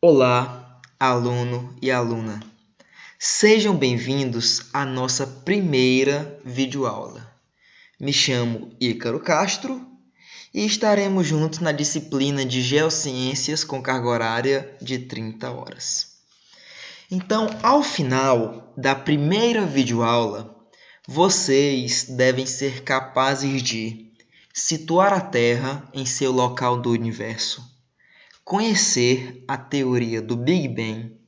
Olá, aluno e aluna. Sejam bem-vindos à nossa primeira videoaula. Me chamo Ícaro Castro e estaremos juntos na disciplina de Geociências com carga horária de 30 horas. Então, ao final da primeira videoaula, vocês devem ser capazes de situar a Terra em seu local do universo, conhecer a teoria do Big Bang,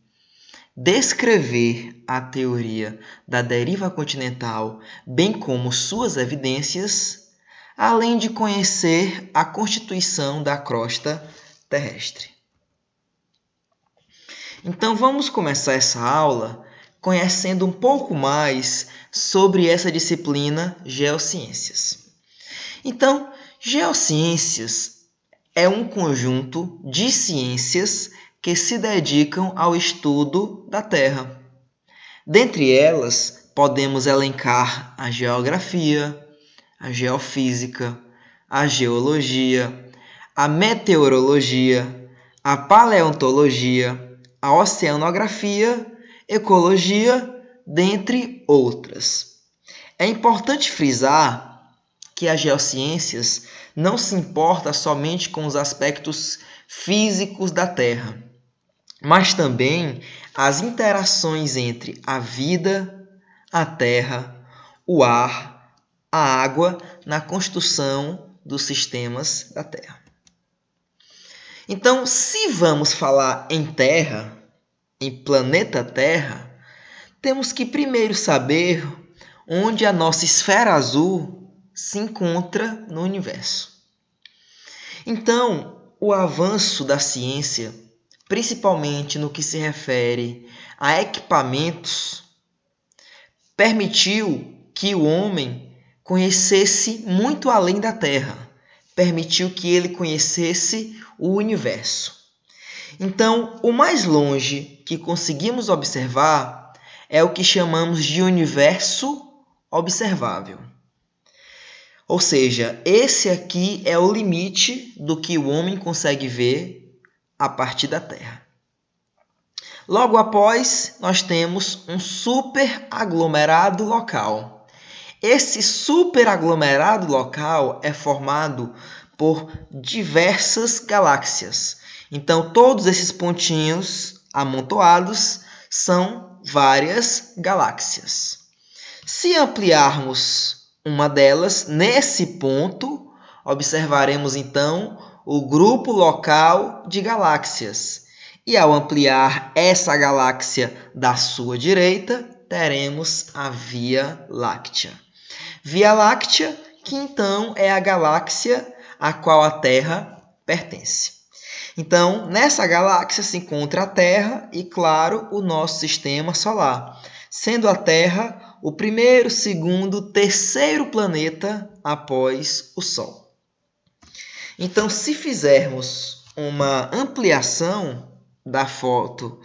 descrever a teoria da deriva continental, bem como suas evidências, além de conhecer a constituição da crosta terrestre. Então, vamos começar essa aula conhecendo um pouco mais sobre essa disciplina Geociências. Então, Geociências é um conjunto de ciências que se dedicam ao estudo da Terra. Dentre elas, podemos elencar a geografia, a geofísica, a geologia, a meteorologia, a paleontologia, a oceanografia, ecologia, dentre outras. É importante frisar que as geociências não se importa somente com os aspectos físicos da Terra, mas também as interações entre a vida, a terra, o ar, a água na construção dos sistemas da Terra. Então, se vamos falar em Terra, em planeta Terra, temos que primeiro saber onde a nossa esfera azul se encontra no universo. Então, o avanço da ciência, principalmente no que se refere a equipamentos, permitiu que o homem conhecesse muito além da Terra, permitiu que ele conhecesse o universo. Então, o mais longe que conseguimos observar é o que chamamos de universo observável. Ou seja, esse aqui é o limite do que o homem consegue ver a partir da Terra. Logo após, nós temos um superaglomerado local. Esse superaglomerado local é formado por diversas galáxias. Então, todos esses pontinhos amontoados são várias galáxias. Se ampliarmos uma delas, nesse ponto, observaremos então o grupo local de galáxias. E ao ampliar essa galáxia da sua direita, teremos a Via Láctea. Via Láctea, que então é a galáxia a qual a Terra pertence. Então, nessa galáxia se encontra a Terra e, claro, o nosso sistema solar, sendo a Terra o primeiro, segundo, terceiro planeta após o Sol. Então, se fizermos uma ampliação da foto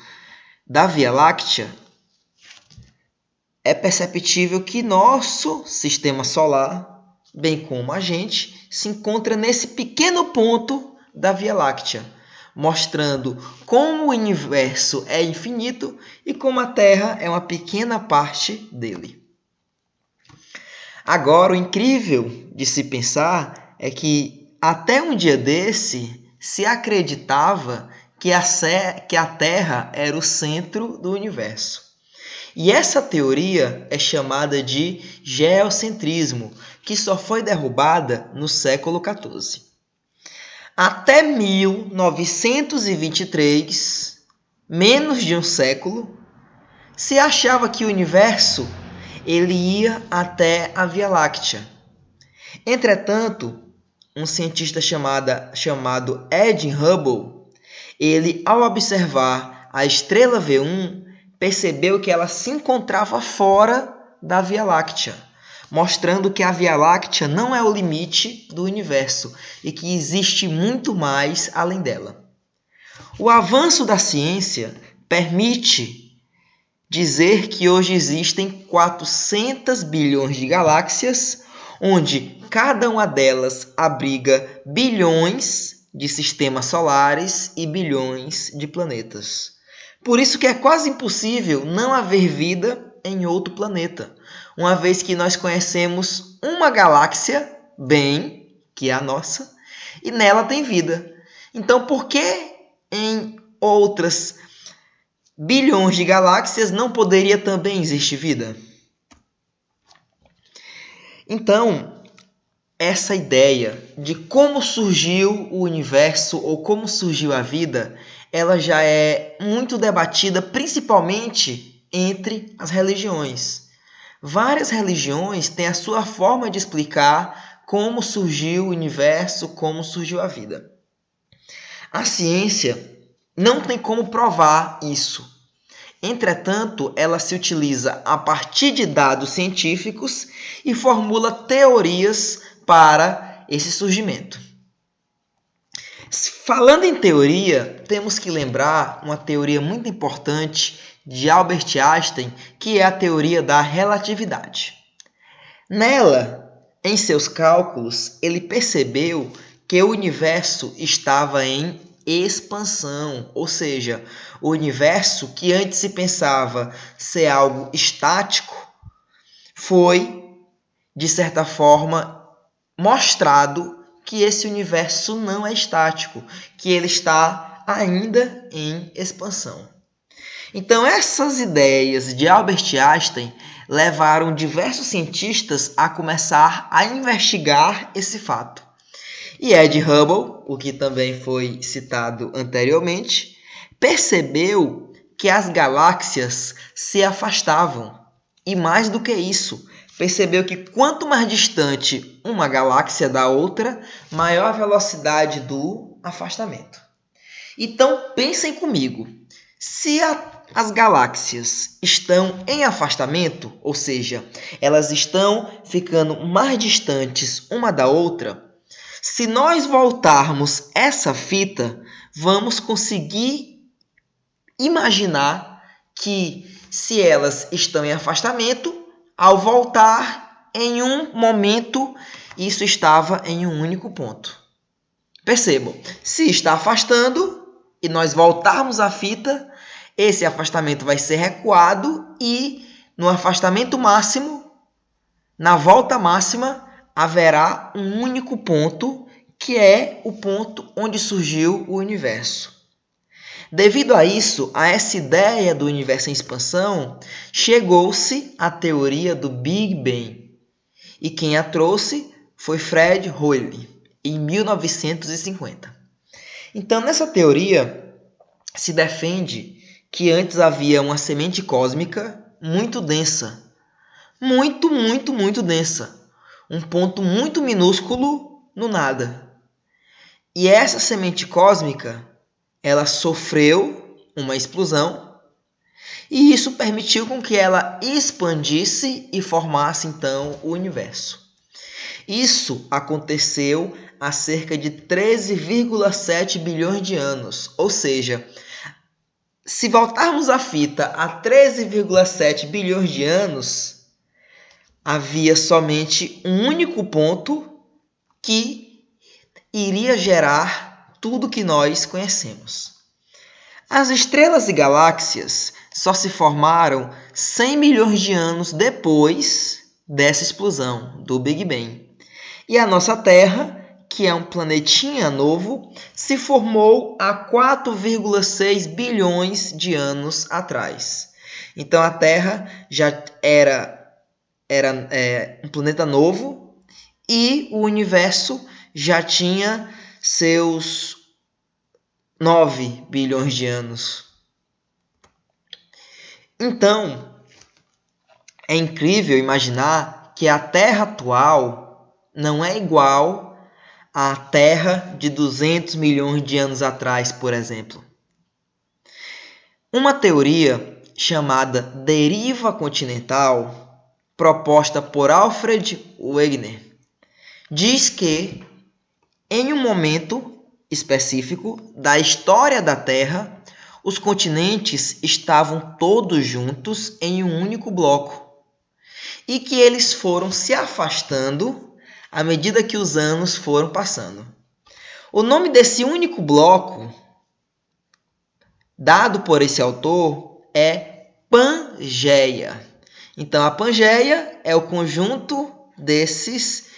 da Via Láctea, é perceptível que nosso sistema solar, bem como a gente, se encontra nesse pequeno ponto da Via Láctea, mostrando como o universo é infinito e como a Terra é uma pequena parte dele. Agora, o incrível de se pensar é que até um dia desse se acreditava que a Terra era o centro do universo. E essa teoria é chamada de geocentrismo, que só foi derrubada no século XIV. Até 1923, menos de um século, se achava que o universo ele ia até a Via Láctea. Entretanto, um cientista chamado Edwin Hubble, ele, ao observar a estrela V1, percebeu que ela se encontrava fora da Via Láctea, mostrando que a Via Láctea não é o limite do universo e que existe muito mais além dela. O avanço da ciência permite dizer que hoje existem 400 bilhões de galáxias, onde cada uma delas abriga bilhões de sistemas solares e bilhões de planetas. Por isso que é quase impossível não haver vida em outro planeta, uma vez que nós conhecemos uma galáxia, bem, que é a nossa, e nela tem vida. Então, por que em outras bilhões de galáxias não poderia também existir vida? Então, essa ideia de como surgiu o universo ou como surgiu a vida, ela já é muito debatida, principalmente entre as religiões. Várias religiões têm a sua forma de explicar como surgiu o universo, como surgiu a vida. A ciência não tem como provar isso. Entretanto, ela se utiliza a partir de dados científicos e formula teorias para esse surgimento. Falando em teoria, temos que lembrar uma teoria muito importante de Albert Einstein, que é a teoria da relatividade. Nela, em seus cálculos, ele percebeu que o universo estava em expansão, ou seja, o universo que antes se pensava ser algo estático foi, de certa forma, mostrado que esse universo não é estático, que ele está ainda em expansão. Então, essas ideias de Albert Einstein levaram diversos cientistas a começar a investigar esse fato. E Ed Hubble, o que também foi citado anteriormente, percebeu que as galáxias se afastavam. E mais do que isso, percebeu que quanto mais distante uma galáxia da outra, maior a velocidade do afastamento. Então, pensem comigo. Se as galáxias estão em afastamento, ou seja, elas estão ficando mais distantes uma da outra, se nós voltarmos essa fita, vamos conseguir imaginar que se elas estão em afastamento, ao voltar em um momento, isso estava em um único ponto. Percebam, se está afastando e nós voltarmos a fita, esse afastamento vai ser recuado e no afastamento máximo, na volta máxima, haverá um único ponto, que é o ponto onde surgiu o universo. Devido a isso, a essa ideia do universo em expansão, chegou-se à teoria do Big Bang. E quem a trouxe foi Fred Hoyle, em 1950. Então, nessa teoria, se defende que antes havia uma semente cósmica muito densa. Muito densa. Um ponto muito minúsculo no nada. E essa semente cósmica, ela sofreu uma explosão e isso permitiu com que ela expandisse e formasse então o universo. Isso aconteceu há cerca de 13,7 bilhões de anos, ou seja, se voltarmos a fita a 13,7 bilhões de anos, havia somente um único ponto que iria gerar tudo que nós conhecemos. As estrelas e galáxias só se formaram 100 milhões de anos depois dessa explosão do Big Bang. E a nossa Terra, que é um planetinha novo, se formou há 4,6 bilhões de anos atrás. Então a Terra já era um planeta novo e o universo já tinha seus 9 bilhões de anos. Então, é incrível imaginar que a Terra atual não é igual à Terra de 200 milhões de anos atrás, por exemplo. Uma teoria chamada deriva continental, proposta por Alfred Wegener, diz que, em um momento específico da história da Terra, os continentes estavam todos juntos em um único bloco e que eles foram se afastando à medida que os anos foram passando. O nome desse único bloco, dado por esse autor, é Pangeia. Então, a Pangeia é o conjunto desses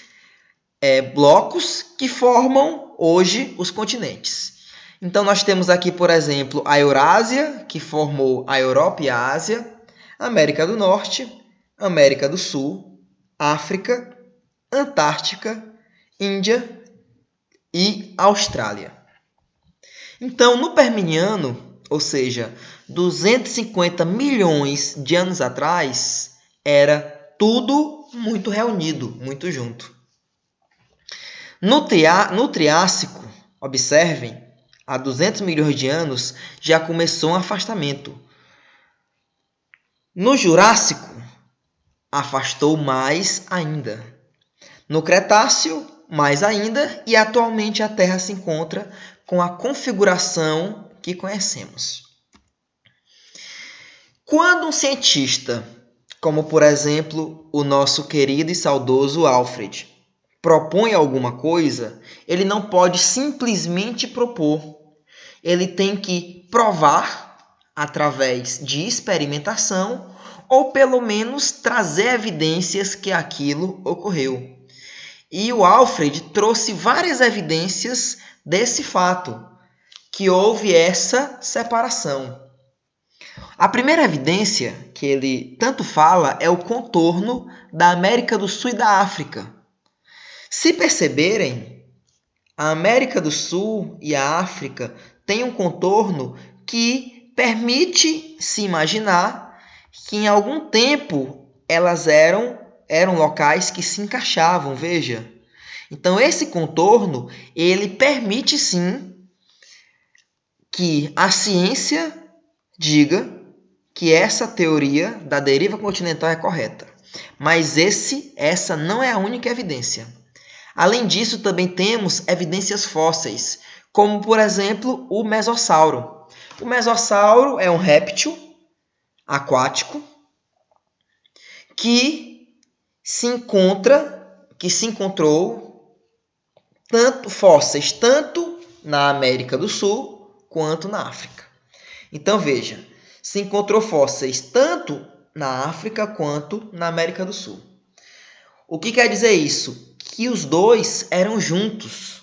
blocos que formam hoje os continentes. Então, nós temos aqui, por exemplo, a Eurásia, que formou a Europa e a Ásia, América do Norte, América do Sul, África, Antártica, Índia e Austrália. Então, no Permiano, ou seja, 250 milhões de anos atrás, era tudo muito reunido, muito junto. No Triássico, observem, há 200 milhões de anos já começou um afastamento. No Jurássico, afastou mais ainda. No Cretáceo, mais ainda, e atualmente a Terra se encontra com a configuração que conhecemos. Quando um cientista, como por exemplo o nosso querido e saudoso Alfred, propõe alguma coisa, ele não pode simplesmente propor. Ele tem que provar através de experimentação ou pelo menos trazer evidências que aquilo ocorreu. E o Alfred trouxe várias evidências desse fato, que houve essa separação. A primeira evidência que ele tanto fala é o contorno da América do Sul e da África. Se perceberem, a América do Sul e a África têm um contorno que permite se imaginar que em algum tempo elas eram locais que se encaixavam, veja. Então esse contorno, ele permite sim que a ciência diga que essa teoria da deriva continental é correta. Mas essa não é a única evidência. Além disso, também temos evidências fósseis, como, por exemplo, o Mesossauro. O Mesossauro é um réptil aquático que se encontrou fósseis tanto na América do Sul quanto na África. Então, veja, se encontrou fósseis tanto na África quanto na América do Sul. O que quer dizer isso? Que os dois eram juntos.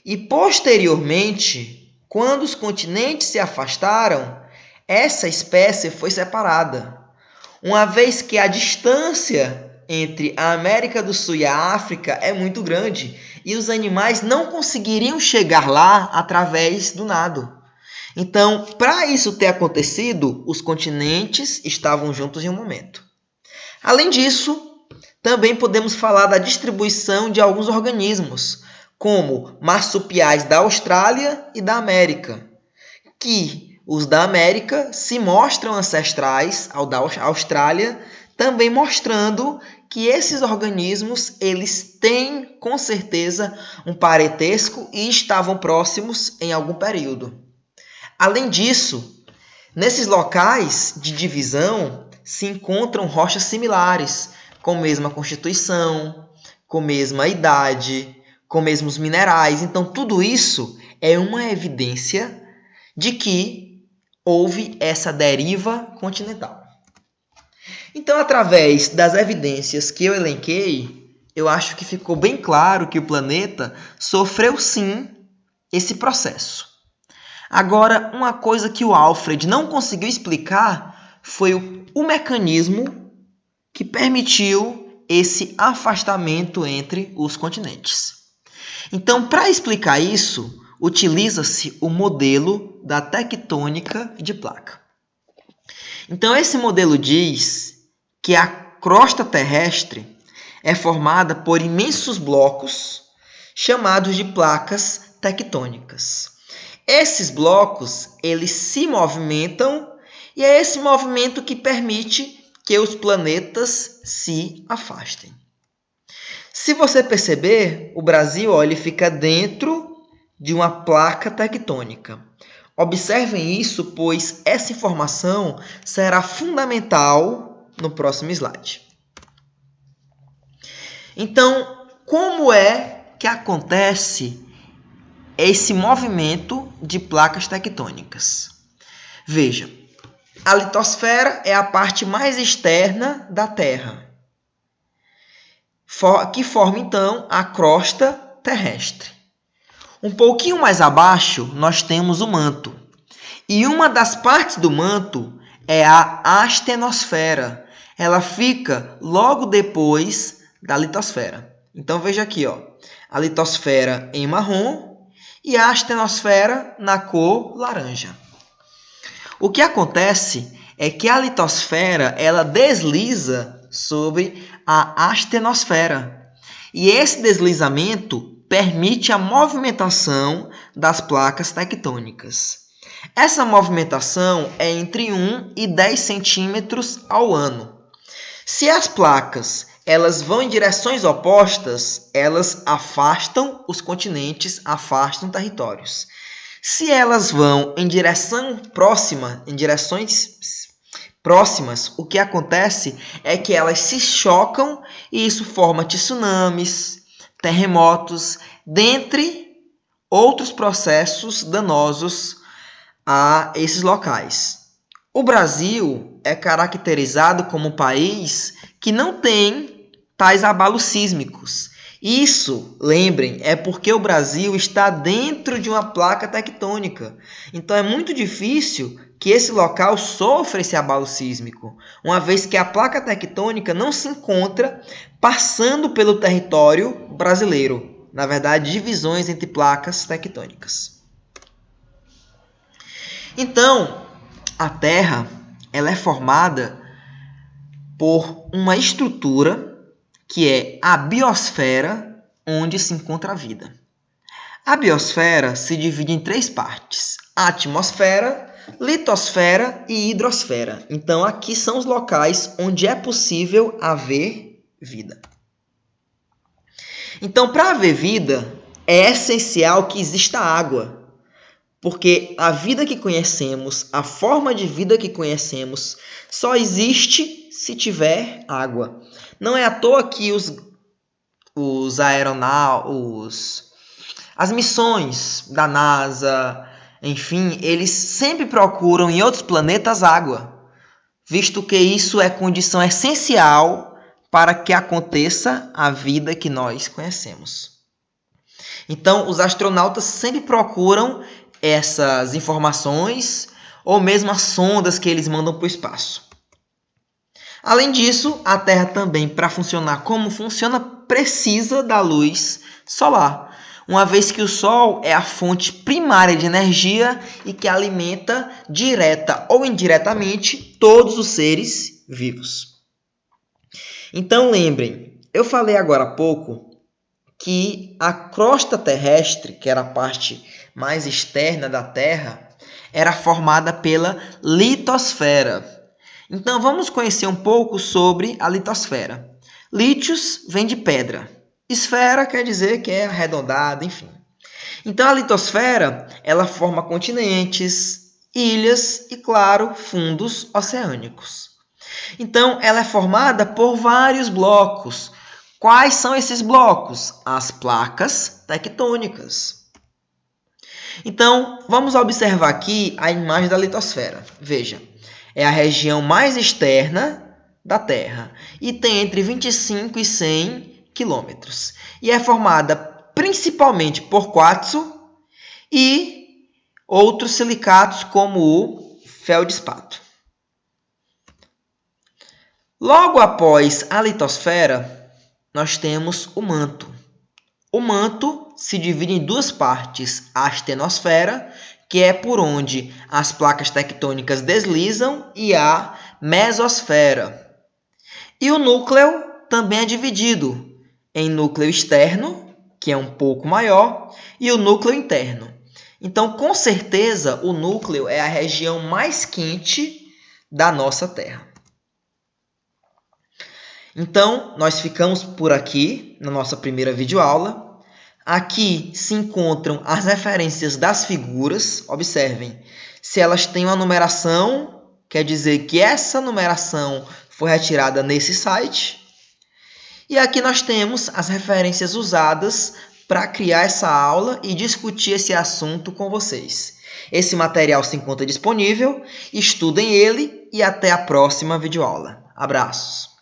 E, posteriormente, quando os continentes se afastaram, essa espécie foi separada. Uma vez que a distância entre a América do Sul e a África é muito grande e os animais não conseguiriam chegar lá através do nado. Então, para isso ter acontecido, os continentes estavam juntos em um momento. Além disso, também podemos falar da distribuição de alguns organismos, como marsupiais da Austrália e da América, que os da América se mostram ancestrais ao da Austrália, também mostrando que esses organismos eles têm, com certeza, um parentesco e estavam próximos em algum período. Além disso, nesses locais de divisão se encontram rochas similares, com mesma constituição, com mesma idade, com mesmos minerais. Então, tudo isso é uma evidência de que houve essa deriva continental. Então, através das evidências que eu elenquei, eu acho que ficou bem claro que o planeta sofreu sim esse processo. Agora, uma coisa que o Alfred não conseguiu explicar foi o mecanismo que permitiu esse afastamento entre os continentes. Então, para explicar isso, utiliza-se o modelo da tectônica de placa. Então, esse modelo diz que a crosta terrestre é formada por imensos blocos chamados de placas tectônicas. Esses blocos, eles se movimentam e é esse movimento que permite que os planetas se afastem. Se você perceber, o Brasil ele fica dentro de uma placa tectônica. Observem isso, pois essa informação será fundamental no próximo slide. Então, como é que acontece esse movimento de placas tectônicas. Veja, a litosfera é a parte mais externa da Terra, que forma então a crosta terrestre. Um pouquinho mais abaixo, nós temos o manto. E uma das partes do manto é a astenosfera. Ela fica logo depois da litosfera. Então veja aqui, ó, a litosfera em marrom e a astenosfera na cor laranja. O que acontece é que a litosfera ela desliza sobre a astenosfera. E esse deslizamento permite a movimentação das placas tectônicas. Essa movimentação é entre 1 e 10 centímetros ao ano. Se as placas elas vão em direções opostas, elas afastam os continentes, afastam territórios. Se elas vão em direções próximas, o que acontece é que elas se chocam e isso forma tsunamis, terremotos, dentre outros processos danosos a esses locais. O Brasil é caracterizado como um país que não tem tais abalos sísmicos. Isso, lembrem, é porque o Brasil está dentro de uma placa tectônica. Então é muito difícil que esse local sofra esse abalo sísmico, uma vez que a placa tectônica não se encontra passando pelo território brasileiro. Na verdade, divisões entre placas tectônicas. Então, a Terra ela é formada por uma estrutura que é a biosfera, onde se encontra a vida. A biosfera se divide em 3 partes: a atmosfera, litosfera e hidrosfera. Então, aqui são os locais onde é possível haver vida. Então, para haver vida, é essencial que exista água, porque a vida que conhecemos, a forma de vida que conhecemos, só existe se tiver água. Não é à toa que as missões da NASA, enfim, eles sempre procuram em outros planetas água, visto que isso é condição essencial para que aconteça a vida que nós conhecemos. Então, os astronautas sempre procuram essas informações ou mesmo as sondas que eles mandam para o espaço. Além disso, a Terra também, para funcionar como funciona, precisa da luz solar, uma vez que o Sol é a fonte primária de energia e que alimenta direta ou indiretamente todos os seres vivos. Então lembrem, eu falei agora há pouco que a crosta terrestre, que era a parte mais externa da Terra, era formada pela litosfera. Então, vamos conhecer um pouco sobre a litosfera. Lítios vem de pedra. Esfera quer dizer que é arredondada, enfim. Então, a litosfera, ela forma continentes, ilhas e, claro, fundos oceânicos. Então, ela é formada por vários blocos. Quais são esses blocos? As placas tectônicas. Então, vamos observar aqui a imagem da litosfera. Veja. É a região mais externa da Terra e tem entre 25 e 100 quilômetros. E é formada principalmente por quartzo e outros silicatos como o feldespato. Logo após a litosfera, nós temos o manto. O manto se divide em 2 partes, a astenosfera, que é por onde as placas tectônicas deslizam, e a mesosfera. E o núcleo também é dividido em núcleo externo, que é um pouco maior, e o núcleo interno. Então, com certeza, o núcleo é a região mais quente da nossa Terra. Então, nós ficamos por aqui na nossa primeira videoaula. Aqui se encontram as referências das figuras. Observem, se elas têm uma numeração, quer dizer que essa numeração foi retirada nesse site. E aqui nós temos as referências usadas para criar essa aula e discutir esse assunto com vocês. Esse material se encontra disponível, estudem ele e até a próxima videoaula. Abraços!